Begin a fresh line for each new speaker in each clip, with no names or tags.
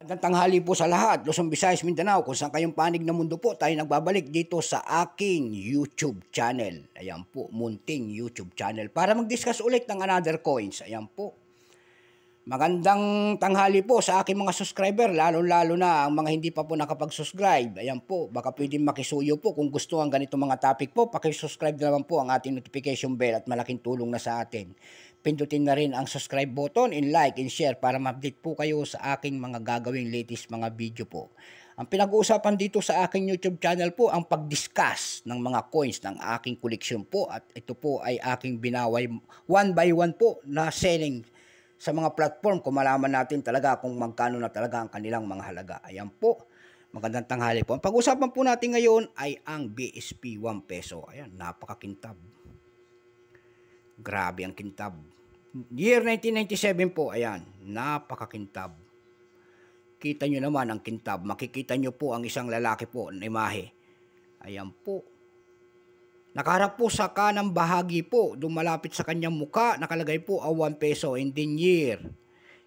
Magandang tanghali po sa lahat, Luzon, Visayas, Mindanao, kung saan kayong panig ng mundo po, tayo nagbabalik dito sa aking YouTube channel. Ayan po, munting YouTube channel. Para mag-discuss ulit ng another coins. Ayan po. Magandang tanghali po sa aking mga subscriber, lalo-lalo na ang mga hindi pa po nakapag-subscribe. Ayan po, baka pwedeng makisuyo po kung gusto ang ganito mga topic po. Pakisubscribe na naman po ang ating notification bell at malaking tulong na sa atin. Pindutin na rin ang subscribe button, and like and share para ma-update po kayo sa aking mga gagawing latest mga video po. Ang pinag-uusapan dito sa aking YouTube channel po ang pag-discuss ng mga coins ng aking koleksyon po, at ito po ay aking binaway one by one po na selling sa mga platform kung malaman natin talaga kung magkano na talaga ang kanilang mga halaga. Ayan po, magandang tanghali po. Ang pag-usapan po natin ngayon ay ang BSP 1 peso. Ayan, napakakintab. Grabe ang kintab. Year 1997 po, ayan, napakakintab. Kita nyo naman ang kintab. Makikita nyo po ang isang lalaki po na imahe. Ayan po. Nakaharap po sa kanang bahagi po, dumalapit sa kanyang muka, nakalagay po ang 1 peso, and then year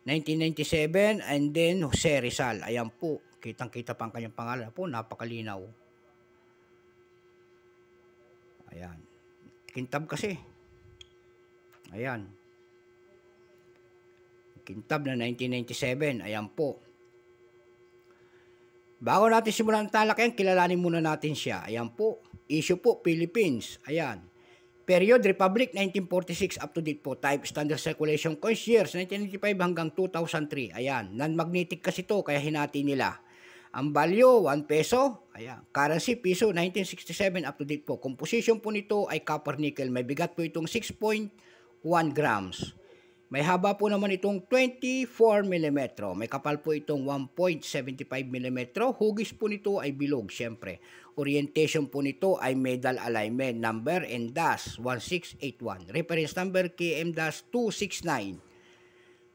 1997, and then Jose Rizal. Ayan po, kitang-kita pa ang kanyang pangalan po, napakalinaw. Ayan. Kintab kasi. Ayan. Kintab na 1997. Ayan po. Bago natin simulan ang talakayan, kilalanin muna natin siya. Ayan po. Issue po, Philippines. Ayan. Period, Republic, 1946 up to date po. Type, Standard Circulation Coins, years, 1995 hanggang 2003. Ayan. Non-magnetic kasi to, kaya hinati nila. Ang value, 1 peso. Ayan. Currency, piso, 1967 up to date po. Composition po nito ay copper nickel. May bigat po itong 6.1 grams. May haba po naman itong 24 mm. May kapal po itong 1.75 mm. Hugis po nito ay bilog, syempre. Orientation po nito ay medal alignment. Number and dash 1681. Reference number KM-269.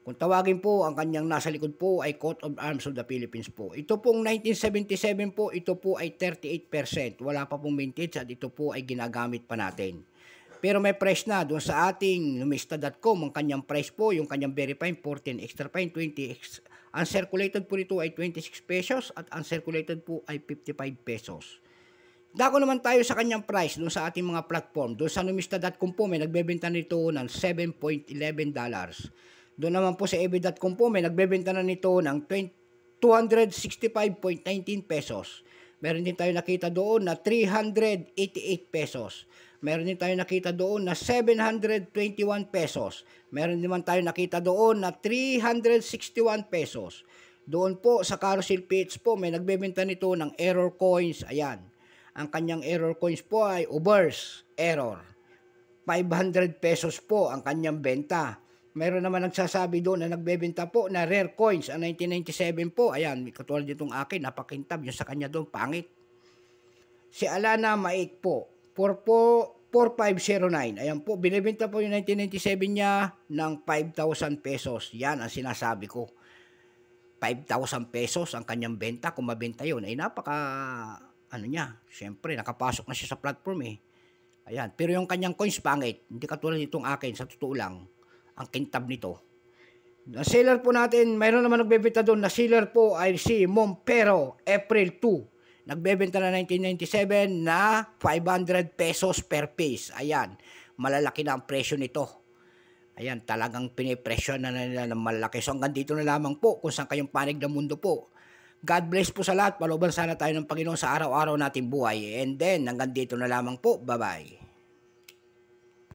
Kung tawagin po, ang kanyang nasa likod po ay Coat of Arms of the Philippines po. Ito pong 1977 po, ito po ay 38%. Wala pa pong vintage at ito po ay ginagamit pa natin. Pero may price na doon sa ating numista.com. Ang kanyang price po, yung kanyang very fine, 14, extra fine, 20. Uncirculated po nito ay 26 pesos at uncirculated po ay 55 pesos. Dako naman tayo sa kanyang price doon sa ating mga platform. Doon sa numista.com po, may nagbebenta nito ng $7.11. Doon naman po sa eBay.com po, may nagbebenta na nito ng 265.19 pesos. Meron din tayo nakita doon na 388 pesos. Meron din tayo nakita doon na 721 pesos. Meron naman tayo nakita doon na 361 pesos. Doon po sa Carousel PH po, may nagbebenta nito ng error coins. Ayan. Ang kanyang error coins po ay Ubers error. 500 pesos po ang kanyang benta. Meron naman nagsasabi doon na nagbebenta po na rare coins. Ang 1997 po, ayan, katulad ditong akin, napakintab. Yung sa kanya doon, pangit. Si Alana Maik po, 4509. Ayan po, binibenta po yung 1997 niya ng 5,000 pesos. Yan ang sinasabi ko. 5,000 pesos ang kanyang benta. Kung mabenta yun, ay ano niya, siyempre, nakapasok na siya sa platform eh. Ayan, pero yung kanyang coins pangit. Hindi katulad nitong akin, sa totoo lang, ang kintab nito. Na seller po natin, mayroon naman nagbebenta doon na seller po ay si Mompero, April 2. Nagbebenta na 1997 na 500 pesos per piece. Ayan, malalaki na ang presyo nito. Ayan, talagang pinipresyo na nila ng malaki. So hanggang dito na lamang po kung saan kayong panig ng mundo po. God bless po sa lahat. Palooban sana tayo ng Panginoon sa araw-araw nating buhay. And then, hanggang dito na lamang po. Bye-bye.